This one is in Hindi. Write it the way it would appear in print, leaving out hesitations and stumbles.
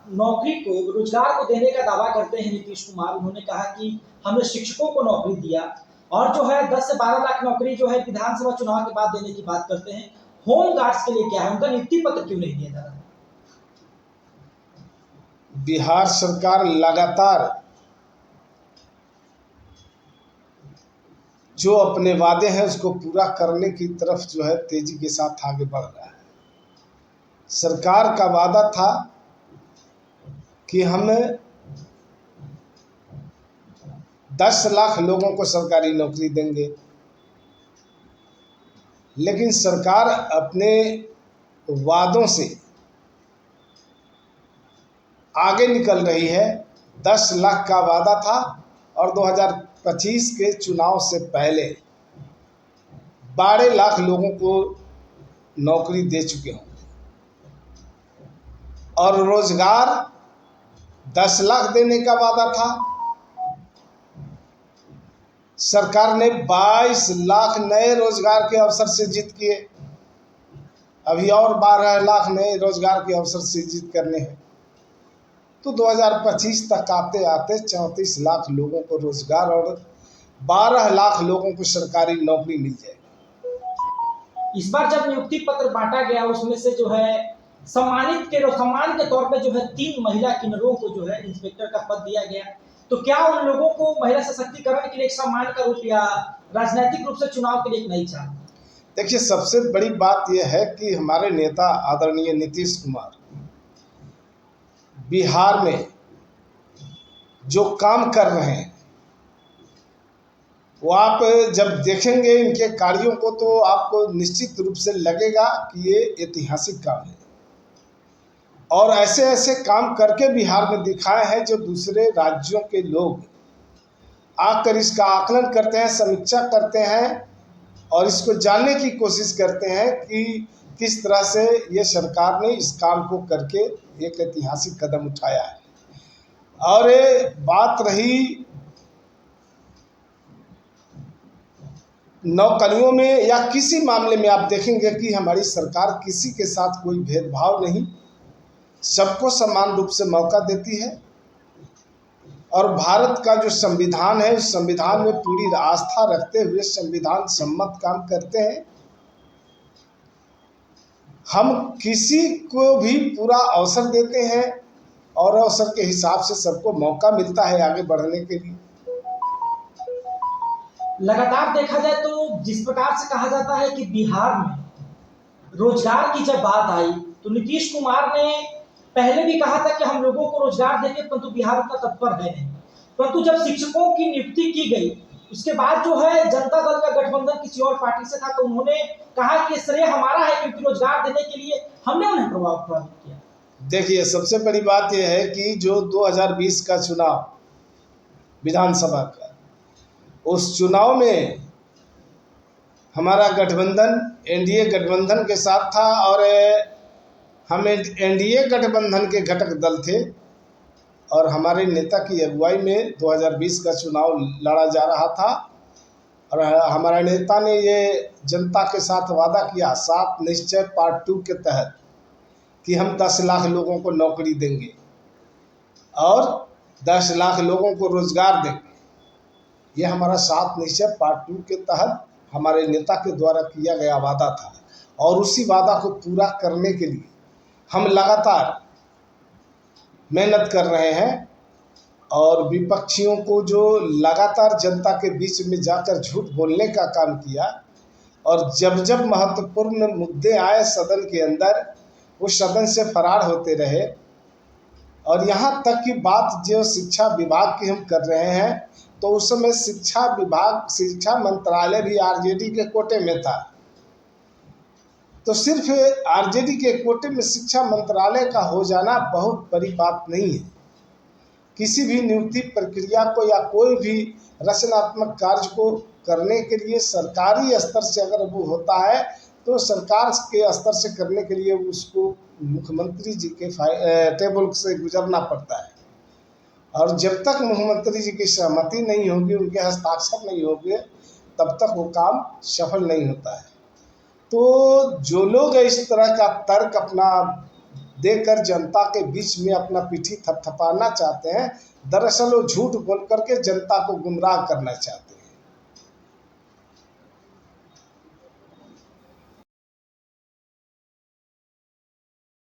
नौकरी को, रोजगार को देने का दावा करते हैं नीतीश कुमार। उन्होंने कहा कि हमने शिक्षकों को नौकरी दिया, और जो है 10 से 12 लाख नौकरी जो है विधानसभा चुनाव के बाद देने की बात करते हैं। होम गार्ड्स के लिए क्या है, उनका नियुक्ति पत्र क्यों नहीं दिया जा रहा है? बिहार सरकार लगातार जो अपने वादे हैं उसको पूरा करने की तरफ जो है तेजी के साथ आगे बढ़ रहा है। सरकार का वादा था कि हम 10 लाख लोगों को सरकारी नौकरी देंगे, लेकिन सरकार अपने वादों से आगे निकल रही है। 10 लाख का वादा था और 2025 के चुनाव से पहले 12 लाख लोगों को नौकरी दे चुके होंगे, और रोजगार 10 लाख देने का वादा था। सरकार ने 22 लाख नए रोजगार के अवसर सृजित किए, अभी और 12 लाख नए रोजगार के अवसर सृजित करने हैं। तो 2025 तक आते आते 34 लाख लोगों को रोजगार और 12 लाख लोगों को सरकारी नौकरी मिल जाएगी। इस बार जब नियुक्ति पत्र बांटा गया, उसमें से जो है सम्मान के तौर पे जो है 3 महिला किन्नरों को जो है इंस्पेक्टर का पद दिया गया। तो क्या उन लोगों को महिला सशक्तिकरण के लिए एक सम्मान का रूप या राजनीतिक रूप से चुनाव के लिए एक नई चाल? देखिए, सबसे बड़ी बात यह है कि हमारे नेता आदरणीय नीतीश कुमार बिहार में जो काम कर रहे हैं, वो आप जब देखेंगे इनके कार्यों को तो आपको निश्चित रूप से लगेगा कि ये ऐतिहासिक काम है। और ऐसे ऐसे काम करके बिहार में दिखाए हैं जो दूसरे राज्यों के लोग आकर इसका आकलन करते हैं, समीक्षा करते हैं और इसको जानने की कोशिश करते हैं कि किस तरह से ये सरकार ने इस काम को करके एक ऐतिहासिक कदम उठाया है। और ये बात रही नौकरियों में या किसी मामले में, आप देखेंगे कि हमारी सरकार किसी के साथ कोई भेदभाव नहीं, सबको समान रूप से मौका देती है। और भारत का जो संविधान है, उस संविधान में पूरी आस्था रखते हुए संविधान सम्मत काम करते हैं। हम किसी को भी पूरा अवसर देते हैं और अवसर के हिसाब से सबको मौका मिलता है आगे बढ़ने के लिए। लगातार देखा जाए तो जिस प्रकार से कहा जाता है कि बिहार में रोजगार की जब बात आई तो नीतीश कुमार ने पहले भी कहा था कि हम लोगों को रोजगार देंगे, परंतु बिहार उतना तत्पर है नहीं। परंतु जब शिक्षकों की नियुक्ति की गई, उसके बाद जो है जनता दल का गठबंधन किसी और पार्टी से था, तो उन्होंने कहा कि श्रेय हमारा है क्योंकि रोजगार देने के लिए हमने उन्हें प्रभावित किया। देखिए, सबसे बड़ी बात यह है कि जो 2020 का चुनाव विधानसभा का, उस चुनाव में हमारा गठबंधन एनडीए गठबंधन के साथ था और हम एनडीए गठबंधन के घटक दल थे और हमारे नेता की अगुवाई में 2020 का चुनाव लड़ा जा रहा था। और हमारे नेता ने ये जनता के साथ वादा किया 7 निश्चय पार्ट 2 के तहत कि हम 10 लाख लोगों को नौकरी देंगे और 10 लाख लोगों को रोजगार देंगे। ये हमारा 7 निश्चय पार्ट 2 के तहत हमारे नेता के द्वारा किया गया वादा था। और उसी वादा को पूरा करने के लिए हम लगातार मेहनत कर रहे हैं और विपक्षियों को जो लगातार जनता के बीच में जाकर झूठ बोलने का काम किया और जब जब महत्वपूर्ण मुद्दे आए सदन के अंदर, वो सदन से फरार होते रहे। और यहाँ तक की बात जो शिक्षा विभाग की हम कर रहे हैं, तो उस समय शिक्षा मंत्रालय भी आरजेडी के कोटे में था। तो सिर्फ आरजेडी के कोटे में शिक्षा मंत्रालय का हो जाना बहुत बड़ी बात नहीं है। किसी भी नियुक्ति प्रक्रिया को या कोई भी रचनात्मक कार्य को करने के लिए सरकारी स्तर से अगर वो होता है तो सरकार के स्तर से करने के लिए उसको मुख्यमंत्री जी के टेबल से गुजरना पड़ता है। और जब तक मुख्यमंत्री जी की सहमति नहीं होगी, उनके हस्ताक्षर नहीं होंगे, तब तक वो काम सफल नहीं होता है। तो जो लोग इस तरह का तर्क अपना देकर जनता के बीच में अपना पीठी थपथपाना चाहते हैं। दरअसल वो झूठ बोल करके जनता को गुमराह करना चाहते हैं।